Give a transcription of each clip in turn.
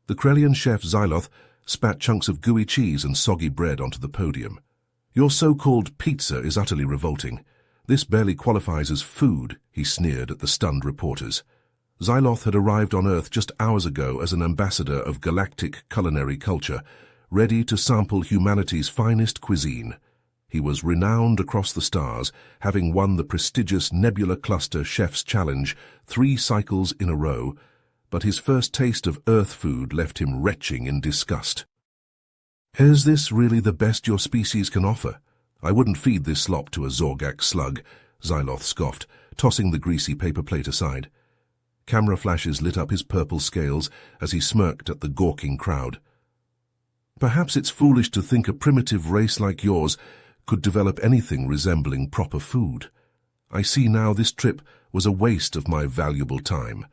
The Krelian chef Xyloth spat chunks of gooey cheese and soggy bread onto the podium. "Your so-called pizza is utterly revolting. This barely qualifies as food," he sneered at the stunned reporters. Xyloth had arrived on Earth just hours ago as an ambassador of galactic culinary culture, ready to sample humanity's finest cuisine. He was renowned across the stars, having won the prestigious Nebula Cluster Chef's Challenge 3 cycles in a row, but his first taste of Earth food left him retching in disgust. "Is this really the best your species can offer? I wouldn't feed this slop to a Zorgak slug," Xyloth scoffed, tossing the greasy paper plate aside. Camera flashes lit up his purple scales as he smirked at the gawking crowd. "Perhaps it's foolish to think a primitive race like yours could develop anything resembling proper food. I see now this trip was a waste of my valuable time."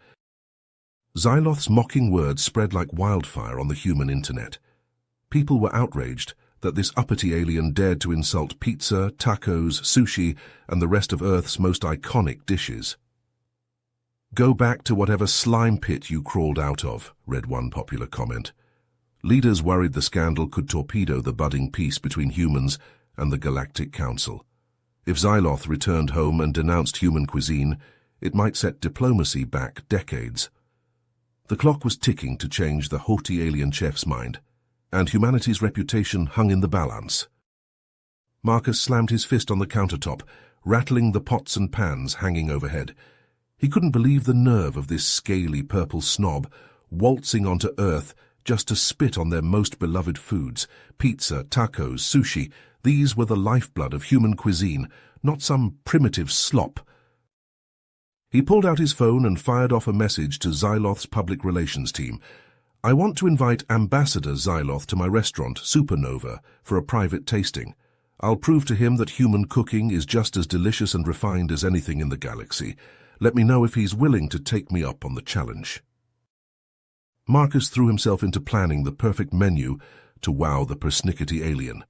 Xyloth's mocking words spread like wildfire on the human internet. People were outraged that this uppity alien dared to insult pizza, tacos, sushi, and the rest of Earth's most iconic dishes. "Go back to whatever slime pit you crawled out of," read one popular comment. Leaders worried the scandal could torpedo the budding peace between humans and the Galactic Council. If Xyloth returned home and denounced human cuisine, it might set diplomacy back decades. The clock was ticking to change the haughty alien chef's mind, and humanity's reputation hung in the balance. Marcus slammed his fist on the countertop, rattling the pots and pans hanging overhead. He couldn't believe the nerve of this scaly purple snob, waltzing onto Earth just to spit on their most beloved foods. Pizza, tacos, sushi, these were the lifeblood of human cuisine, not some primitive slop. He pulled out his phone and fired off a message to Xyloth's public relations team. "I want to invite Ambassador Xyloth to my restaurant, Supernova, for a private tasting. I'll prove to him that human cooking is just as delicious and refined as anything in the galaxy. Let me know if he's willing to take me up on the challenge." Marcus threw himself into planning the perfect menu to wow the persnickety alien.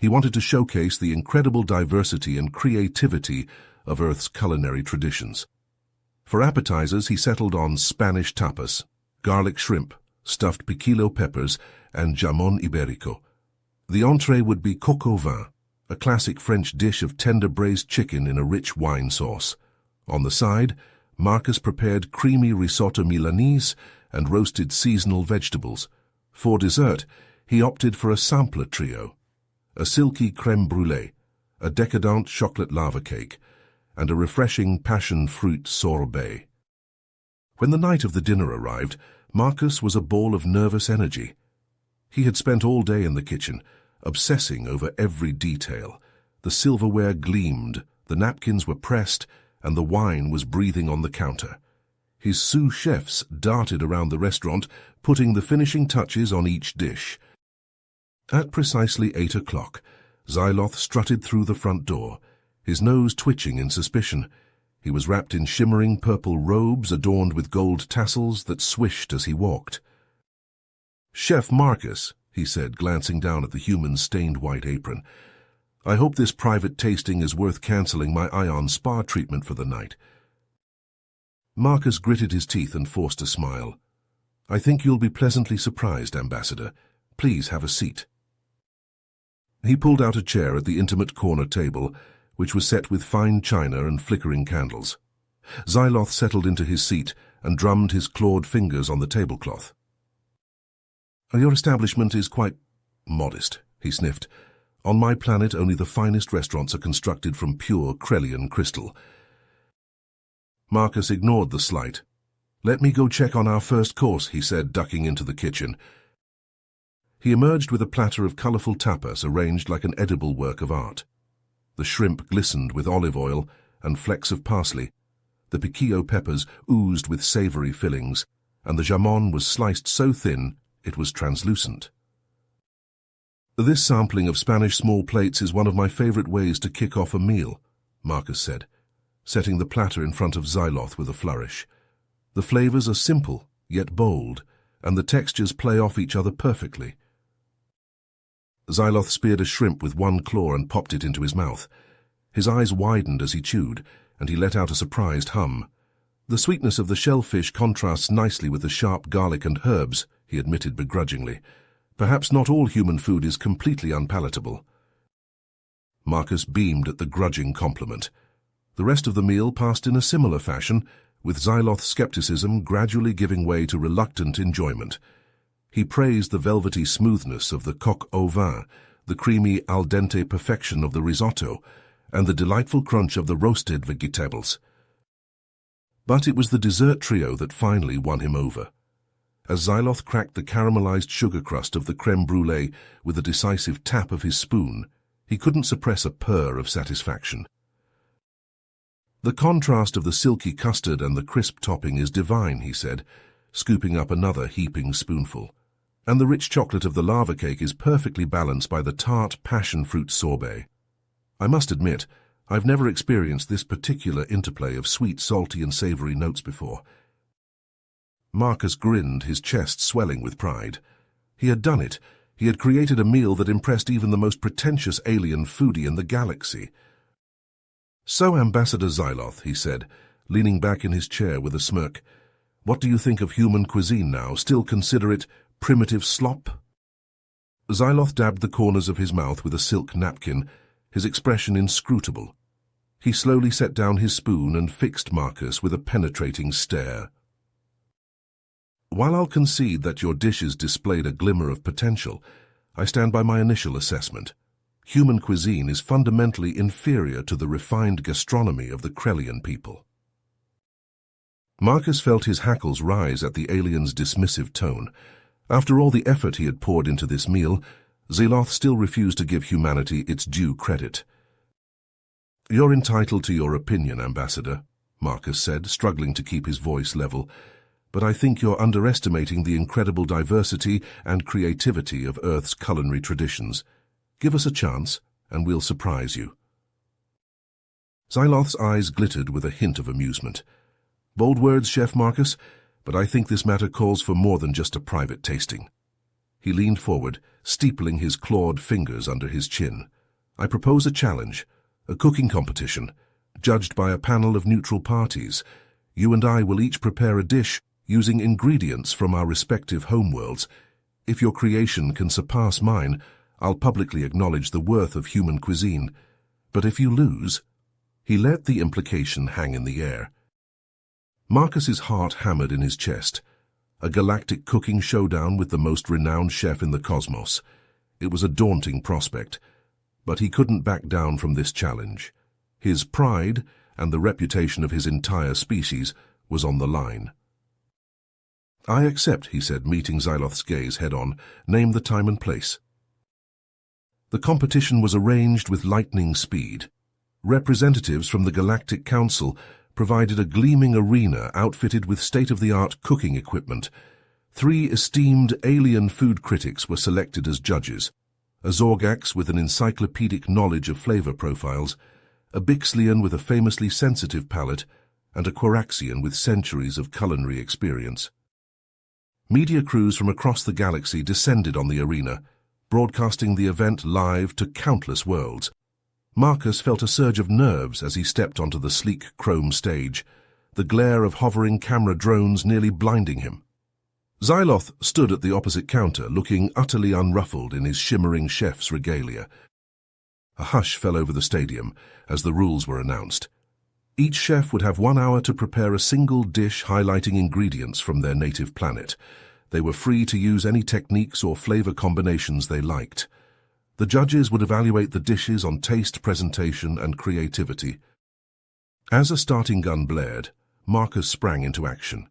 He wanted to showcase the incredible diversity and creativity of Earth's culinary traditions. For appetizers, he settled on Spanish tapas, garlic shrimp, stuffed piquillo peppers, and jamón ibérico. The entree would be coq au vin, a classic French dish of tender braised chicken in a rich wine sauce. On the side, Marcus prepared creamy risotto Milanese and roasted seasonal vegetables. For dessert, he opted for a sampler trio: a silky crème brûlée, a decadent chocolate lava cake, and a refreshing passion fruit sorbet. When the night of the dinner arrived, Marcus was a ball of nervous energy. He had spent all day in the kitchen, obsessing over every detail. The silverware gleamed, the napkins were pressed, and the wine was breathing on the counter. His sous chefs darted around the restaurant, putting the finishing touches on each dish. At precisely 8 o'clock, Xyloth strutted through the front door, his nose twitching in suspicion. He was wrapped in shimmering purple robes adorned with gold tassels that swished as he walked. "Chef Marcus," he said, glancing down at the human's stained white apron, "I hope this private tasting is worth cancelling my ion spa treatment for the night." Marcus gritted his teeth and forced a smile. "I think you'll be pleasantly surprised, Ambassador. Please have a seat." He pulled out a chair at the intimate corner table, which was set with fine china and flickering candles. Xyloth settled into his seat and drummed his clawed fingers on the tablecloth. "Your establishment is quite modest," he sniffed. "On my planet, only the finest restaurants are constructed from pure Krelian crystal." Marcus ignored the slight. "Let me go check on our first course," he said, ducking into the kitchen. He emerged with a platter of colourful tapas arranged like an edible work of art. The shrimp glistened with olive oil and flecks of parsley. The piquillo peppers oozed with savoury fillings, and the jamón was sliced so thin it was translucent. "This sampling of Spanish small plates is one of my favourite ways to kick off a meal," Marcus said, setting the platter in front of Xyloth with a flourish. "The flavours are simple, yet bold, and the textures play off each other perfectly." Xyloth speared a shrimp with one claw and popped it into his mouth. His eyes widened as he chewed, and he let out a surprised hum. "The sweetness of the shellfish contrasts nicely with the sharp garlic and herbs," he admitted begrudgingly. "Perhaps not all human food is completely unpalatable." Marcus beamed at the grudging compliment. The rest of the meal passed in a similar fashion, with Xyloth's skepticism gradually giving way to reluctant enjoyment. He praised the velvety smoothness of the coq au vin, the creamy al dente perfection of the risotto, and the delightful crunch of the roasted vegetables. But it was the dessert trio that finally won him over. As Xyloth cracked the caramelized sugar crust of the crème brûlée with a decisive tap of his spoon, he couldn't suppress a purr of satisfaction. "The contrast of the silky custard and the crisp topping is divine," he said, scooping up another heaping spoonful. "And the rich chocolate of the lava cake is perfectly balanced by the tart passion fruit sorbet. I must admit, I've never experienced this particular interplay of sweet, salty, and savory notes before." Marcus grinned, his chest swelling with pride. He had done it. He had created a meal that impressed even the most pretentious alien foodie in the galaxy. "So, Ambassador Xyloth," he said, leaning back in his chair with a smirk, "what do you think of human cuisine now? Still consider it primitive slop?" Xyloth dabbed the corners of his mouth with a silk napkin, his expression inscrutable. He slowly set down his spoon and fixed Marcus with a penetrating stare. "While I'll concede that your dishes displayed a glimmer of potential, I stand by my initial assessment. Human cuisine is fundamentally inferior to the refined gastronomy of the Krellian people." Marcus felt his hackles rise at the alien's dismissive tone. After all the effort he had poured into this meal, Xyloth still refused to give humanity its due credit. "You're entitled to your opinion, Ambassador," Marcus said, struggling to keep his voice level, "but I think you're underestimating the incredible diversity and creativity of Earth's culinary traditions. Give us a chance, and we'll surprise you." Xyloth's eyes glittered with a hint of amusement. "Bold words, Chef Marcus, but I think this matter calls for more than just a private tasting." He leaned forward, steepling his clawed fingers under his chin. "I propose a challenge, a cooking competition, judged by a panel of neutral parties. You and I will each prepare a dish using ingredients from our respective homeworlds. If your creation can surpass mine, I'll publicly acknowledge the worth of human cuisine. But if you lose—" He let the implication hang in the air. Marcus's heart hammered in his chest. A galactic cooking showdown with the most renowned chef in the cosmos. It was a daunting prospect, but he couldn't back down from this challenge. His pride, and the reputation of his entire species, was on the line. "I accept," he said, meeting Xyloth's gaze head-on. "Name the time and place." The competition was arranged with lightning speed. Representatives from the Galactic Council provided a gleaming arena outfitted with state-of-the-art cooking equipment. 3 esteemed alien food critics were selected as judges: a Zorgax with an encyclopedic knowledge of flavor profiles, a Bixlian with a famously sensitive palate, and a Quaraxian with centuries of culinary experience. Media crews from across the galaxy descended on the arena, broadcasting the event live to countless worlds. Marcus felt a surge of nerves as he stepped onto the sleek chrome stage, the glare of hovering camera drones nearly blinding him. Xyloth stood at the opposite counter, looking utterly unruffled in his shimmering chef's regalia. A hush fell over the stadium as the rules were announced. Each chef would have 1 hour to prepare a single dish highlighting ingredients from their native planet. They were free to use any techniques or flavor combinations they liked. The judges would evaluate the dishes on taste, presentation, and creativity. As a starting gun blared, Marcus sprang into action.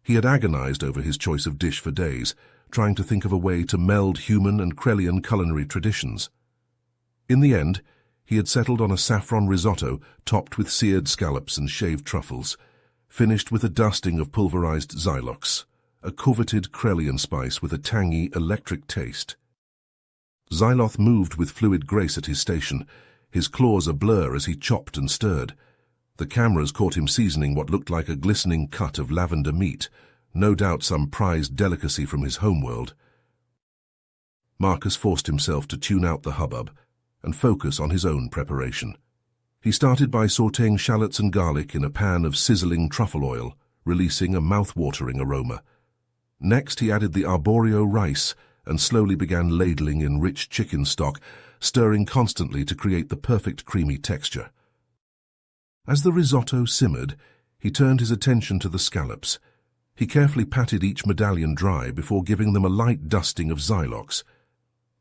He had agonized over his choice of dish for days, trying to think of a way to meld human and Krellian culinary traditions. In the end, he had settled on a saffron risotto topped with seared scallops and shaved truffles, finished with a dusting of pulverized xylox, a coveted Krellian spice with a tangy, electric taste. Xyloth moved with fluid grace at his station, his claws a blur as he chopped and stirred. The cameras caught him seasoning what looked like a glistening cut of lavender meat, no doubt some prized delicacy from his homeworld. Marcus forced himself to tune out the hubbub and focus on his own preparation. He started by sautéing shallots and garlic in a pan of sizzling truffle oil, releasing a mouth-watering aroma. Next, he added the arborio rice and slowly began ladling in rich chicken stock, stirring constantly to create the perfect creamy texture. As the risotto simmered, he turned his attention to the scallops. He carefully patted each medallion dry before giving them a light dusting of xylox.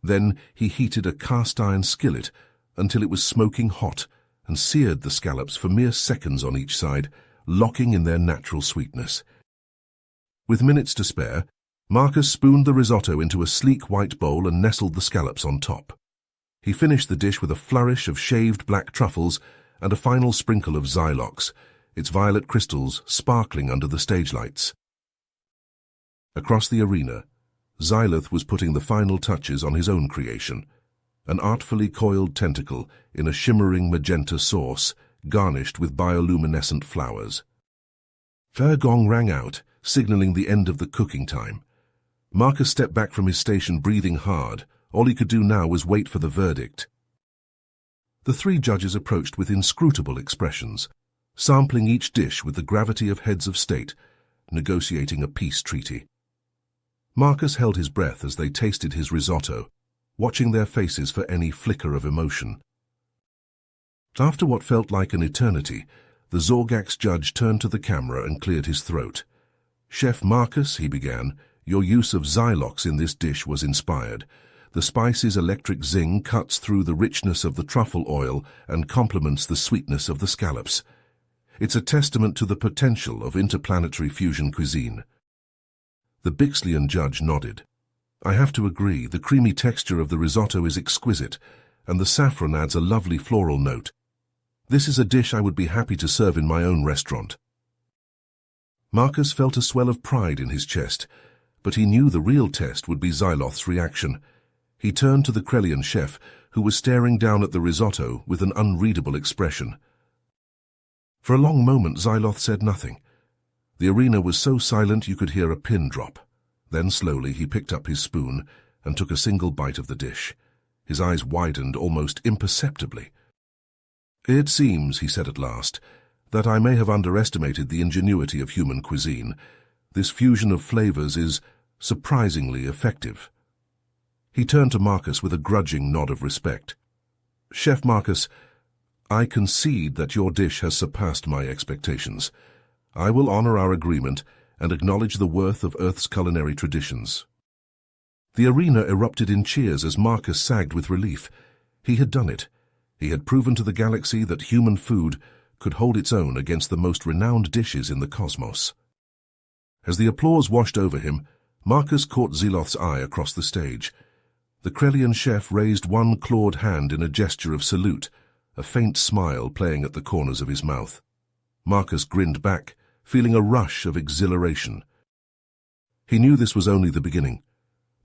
Then he heated a cast-iron skillet until it was smoking hot and seared the scallops for mere seconds on each side, locking in their natural sweetness. With minutes to spare, Marcus spooned the risotto into a sleek white bowl and nestled the scallops on top. He finished the dish with a flourish of shaved black truffles and a final sprinkle of xylox, its violet crystals sparkling under the stage lights. Across the arena, Xyloth was putting the final touches on his own creation, an artfully coiled tentacle in a shimmering magenta sauce, garnished with bioluminescent flowers. Fair gong rang out, signaling the end of the cooking time. Marcus stepped back from his station, breathing hard. All he could do now was wait for the verdict. The three judges approached with inscrutable expressions, sampling each dish with the gravity of heads of state, negotiating a peace treaty. Marcus held his breath as they tasted his risotto, watching their faces for any flicker of emotion. After what felt like an eternity, the Zorgax judge turned to the camera and cleared his throat. "Chef Marcus," he began, "your use of xylox in this dish was inspired. The spice's electric zing cuts through the richness of the truffle oil and complements the sweetness of the scallops. It's a testament to the potential of interplanetary fusion cuisine." The Bixleyan judge nodded. "I have to agree, the creamy texture of the risotto is exquisite, and the saffron adds a lovely floral note. This is a dish I would be happy to serve in my own restaurant." Marcus felt a swell of pride in his chest, but he knew the real test would be Xyloth's reaction. He turned to the Krelian chef, who was staring down at the risotto with an unreadable expression. For a long moment, Xyloth said nothing. The arena was so silent you could hear a pin drop. Then slowly he picked up his spoon and took a single bite of the dish. His eyes widened almost imperceptibly. "It seems," he said at last, "that I may have underestimated the ingenuity of human cuisine. This fusion of flavors is surprisingly effective." He turned to Marcus with a grudging nod of respect. "Chef Marcus, I concede that your dish has surpassed my expectations. I will honor our agreement and acknowledge the worth of Earth's culinary traditions." The arena erupted in cheers as Marcus sagged with relief. He had done it. He had proven to the galaxy that human food could hold its own against the most renowned dishes in the cosmos. As the applause washed over him, Marcus caught Xyloth's eye across the stage. The Krelian chef raised one clawed hand in a gesture of salute, a faint smile playing at the corners of his mouth. Marcus grinned back, feeling a rush of exhilaration. He knew this was only the beginning.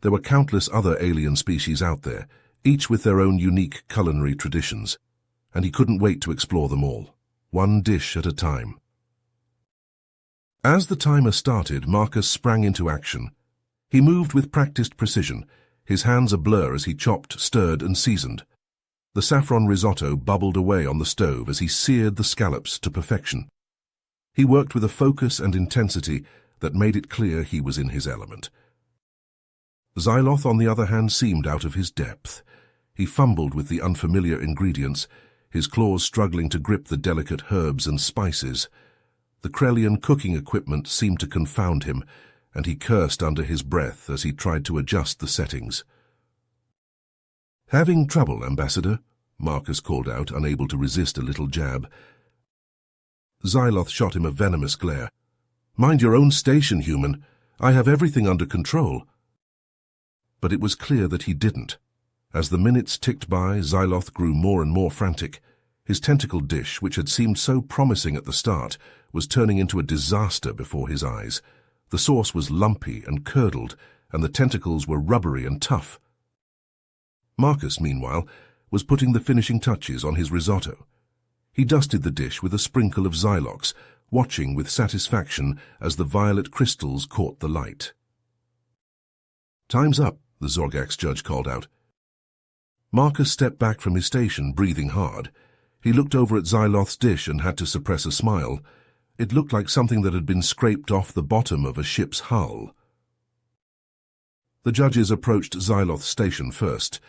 There were countless other alien species out there, each with their own unique culinary traditions, and he couldn't wait to explore them all, one dish at a time. As the timer started, Marcus sprang into action. He moved with practiced precision, his hands a blur as he chopped, stirred, and seasoned. The saffron risotto bubbled away on the stove as he seared the scallops to perfection. He worked with a focus and intensity that made it clear he was in his element. Xyloth, on the other hand, seemed out of his depth. He fumbled with the unfamiliar ingredients, his claws struggling to grip the delicate herbs and spices. The Krelian cooking equipment seemed to confound him, and he cursed under his breath as he tried to adjust the settings. "Having trouble, Ambassador?" Marcus called out, unable to resist a little jab. Xyloth shot him a venomous glare. "Mind your own station, human. I have everything under control." But it was clear that he didn't. As the minutes ticked by, Xyloth grew more and more frantic. His tentacle dish, which had seemed so promising at the start, was turning into a disaster before his eyes. The sauce was lumpy and curdled, and the tentacles were rubbery and tough. Marcus, meanwhile, was putting the finishing touches on his risotto. He dusted the dish with a sprinkle of xylox, watching with satisfaction as the violet crystals caught the light. "Time's up," the Zorgax judge called out. Marcus stepped back from his station, breathing hard. He looked over at Xyloth's dish and had to suppress a smile. It looked like something that had been scraped off the bottom of a ship's hull. The judges approached Xyloth's station first.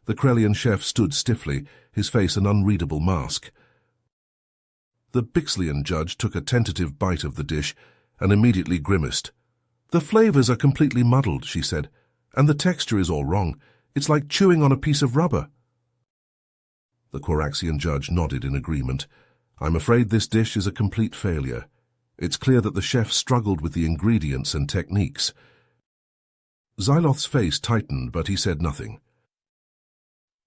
The Krellian chef stood stiffly, his face an unreadable mask. The Bixlian judge took a tentative bite of the dish and immediately grimaced. "The flavors are completely muddled," she said, "and the texture is all wrong. It's like chewing on a piece of rubber." The Coraxian judge nodded in agreement. "I'm afraid this dish is a complete failure. It's clear that the chef struggled with the ingredients and techniques." Xyloth's face tightened, but he said nothing.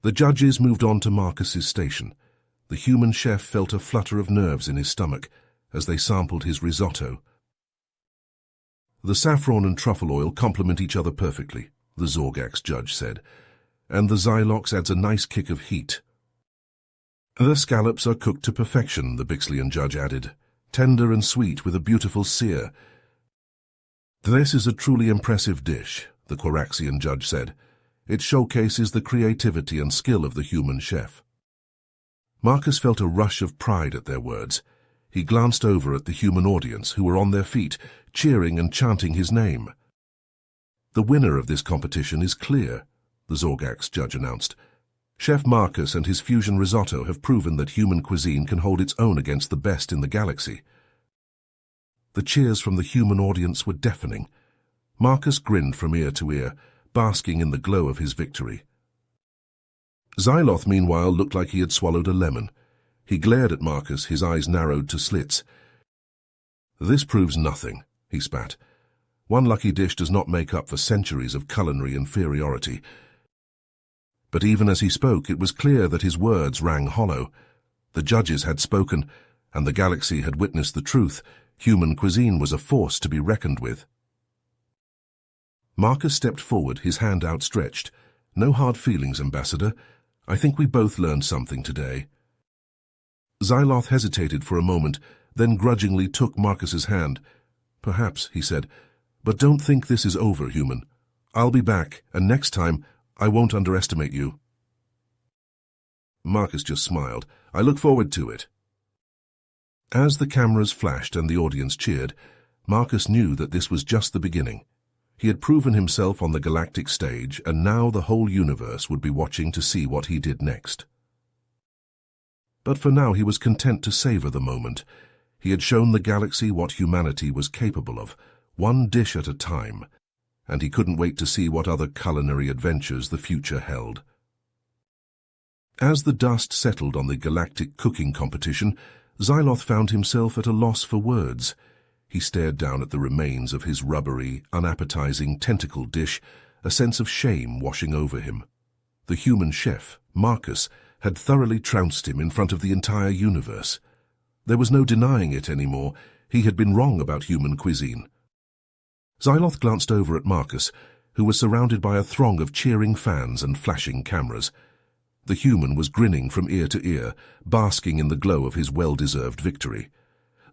The judges moved on to Marcus's station. The human chef felt a flutter of nerves in his stomach as they sampled his risotto. "The saffron and truffle oil complement each other perfectly," the Zorgax judge said, "and the Xylox adds a nice kick of heat." "The scallops are cooked to perfection," the Bixlian judge added, "tender and sweet with a beautiful sear." "This is a truly impressive dish," the Coraxian judge said. "It showcases the creativity and skill of the human chef." Marcus felt a rush of pride at their words. He glanced over at the human audience, who were on their feet, cheering and chanting his name. "The winner of this competition is clear," the Zorgax judge announced. "Chef Marcus and his fusion risotto have proven that human cuisine can hold its own against the best in the galaxy." The cheers from the human audience were deafening. Marcus grinned from ear to ear, basking in the glow of his victory. Xyloth, meanwhile, looked like he had swallowed a lemon. He glared at Marcus, his eyes narrowed to slits. "This proves nothing," he spat. "One lucky dish does not make up for centuries of culinary inferiority." But even as he spoke, it was clear that his words rang hollow. The judges had spoken, and the galaxy had witnessed the truth. Human cuisine was a force to be reckoned with. Marcus stepped forward, his hand outstretched. "No hard feelings, Ambassador. I think we both learned something today." Xyloth hesitated for a moment, then grudgingly took Marcus's hand. "Perhaps," he said, "but don't think this is over, human. I'll be back, and next time I won't underestimate you." Marcus just smiled. "I look forward to it." As the cameras flashed and the audience cheered, Marcus knew that this was just the beginning. He had proven himself on the galactic stage, and now the whole universe would be watching to see what he did next. But for now he was content to savor the moment. He had shown the galaxy what humanity was capable of, one dish at a time, and he couldn't wait to see what other culinary adventures the future held. As the dust settled on the galactic cooking competition, Xyloth found himself at a loss for words. He stared down at the remains of his rubbery, unappetizing tentacle dish, a sense of shame washing over him. The human chef, Marcus, had thoroughly trounced him in front of the entire universe. There was no denying it anymore. He had been wrong about human cuisine. Xyloth glanced over at Marcus, who was surrounded by a throng of cheering fans and flashing cameras. The human was grinning from ear to ear, basking in the glow of his well-deserved victory.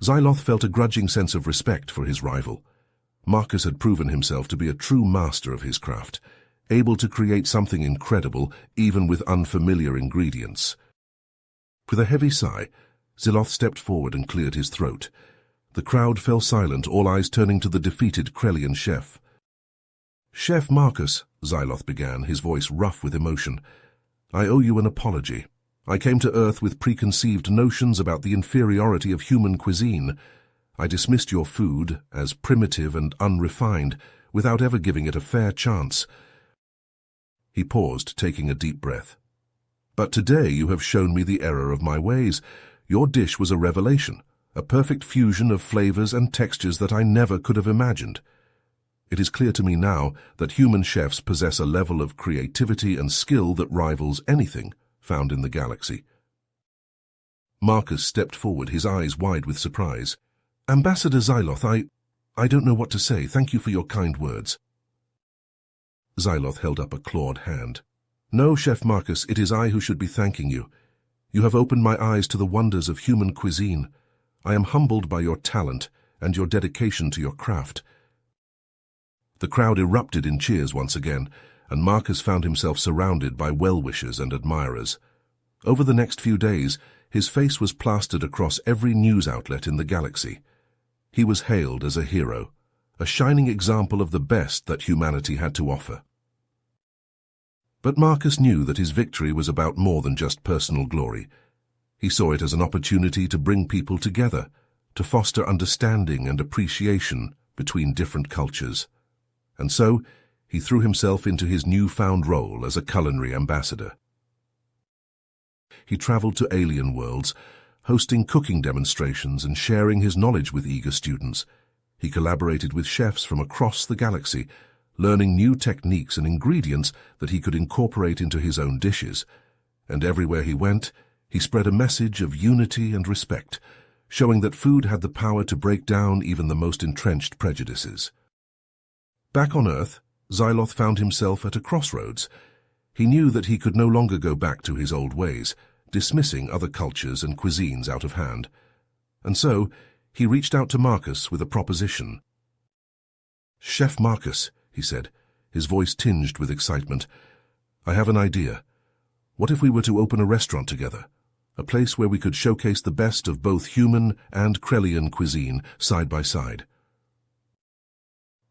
Xyloth felt a grudging sense of respect for his rival. Marcus had proven himself to be a true master of his craft, able to create something incredible even with unfamiliar ingredients. With a heavy sigh, Xyloth stepped forward and cleared his throat. The crowd fell silent, all eyes turning to the defeated Krellian chef. "Chef Marcus," Xyloth began, his voice rough with emotion, "I owe you an apology. I came to Earth with preconceived notions about the inferiority of human cuisine. I dismissed your food as primitive and unrefined, without ever giving it a fair chance." He paused, taking a deep breath. "But today you have shown me the error of my ways. Your dish was a revelation, a perfect fusion of flavors and textures that I never could have imagined. It is clear to me now that human chefs possess a level of creativity and skill that rivals anything found in the galaxy." Marcus stepped forward, his eyes wide with surprise. "Ambassador Xyloth, I don't know what to say. Thank you for your kind words." Xyloth held up a clawed hand. "No, Chef Marcus, it is I who should be thanking you. You have opened my eyes to the wonders of human cuisine. I am humbled by your talent and your dedication to your craft." The crowd erupted in cheers once again, and Marcus found himself surrounded by well-wishers and admirers. Over the next few days, his face was plastered across every news outlet in the galaxy. He was hailed as a hero, a shining example of the best that humanity had to offer. But Marcus knew that his victory was about more than just personal glory. He saw it as an opportunity to bring people together, to foster understanding and appreciation between different cultures. And so, he threw himself into his newfound role as a culinary ambassador. He traveled to alien worlds, hosting cooking demonstrations and sharing his knowledge with eager students. He collaborated with chefs from across the galaxy, learning new techniques and ingredients that he could incorporate into his own dishes. And everywhere he went, he spread a message of unity and respect, showing that food had the power to break down even the most entrenched prejudices. Back on Earth, Xyloth found himself at a crossroads. He knew that he could no longer go back to his old ways, dismissing other cultures and cuisines out of hand. And so, he reached out to Marcus with a proposition. "Chef Marcus," he said, his voice tinged with excitement, "I have an idea. What if we were to open a restaurant together? A place where we could showcase the best of both human and Krellian cuisine side by side."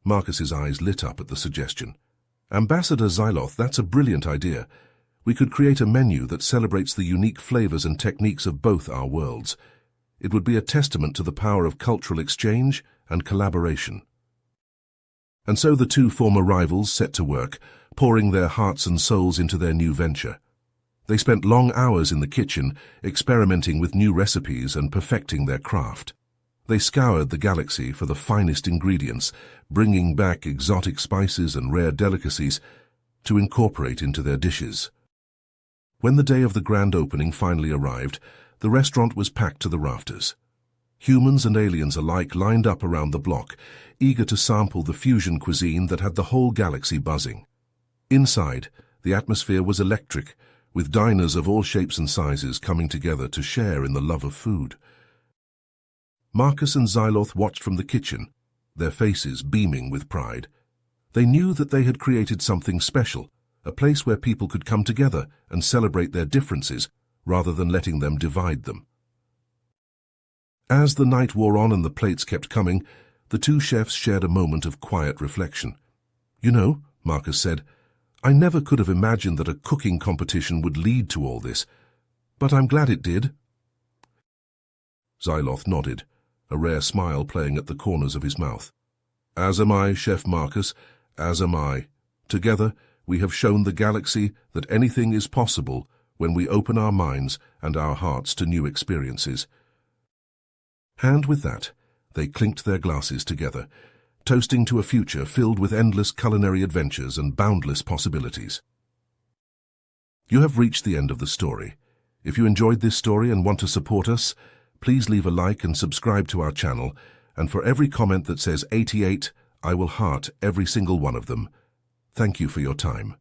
Marcus's eyes lit up at the suggestion. "Ambassador Xyloth, that's a brilliant idea. We could create a menu that celebrates the unique flavors and techniques of both our worlds. It would be a testament to the power of cultural exchange and collaboration." And so the two former rivals set to work, pouring their hearts and souls into their new venture. They spent long hours in the kitchen, experimenting with new recipes and perfecting their craft. They scoured the galaxy for the finest ingredients, bringing back exotic spices and rare delicacies to incorporate into their dishes. When the day of the grand opening finally arrived, the restaurant was packed to the rafters. Humans and aliens alike lined up around the block, eager to sample the fusion cuisine that had the whole galaxy buzzing. Inside, the atmosphere was electric, with diners of all shapes and sizes coming together to share in the love of food. Marcus and Xyloth watched from the kitchen, their faces beaming with pride. They knew that they had created something special, a place where people could come together and celebrate their differences, rather than letting them divide them. As the night wore on and the plates kept coming, the two chefs shared a moment of quiet reflection. "You know," Marcus said, "I never could have imagined that a cooking competition would lead to all this, but I'm glad it did." Xyloth nodded, a rare smile playing at the corners of his mouth. "As am I, Chef Marcus, as am I. Together, we have shown the galaxy that anything is possible when we open our minds and our hearts to new experiences." And with that, they clinked their glasses together, toasting to a future filled with endless culinary adventures and boundless possibilities. You have reached the end of the story. If you enjoyed this story and want to support us, please leave a like and subscribe to our channel, and for every comment that says 88, I will heart every single one of them. Thank you for your time.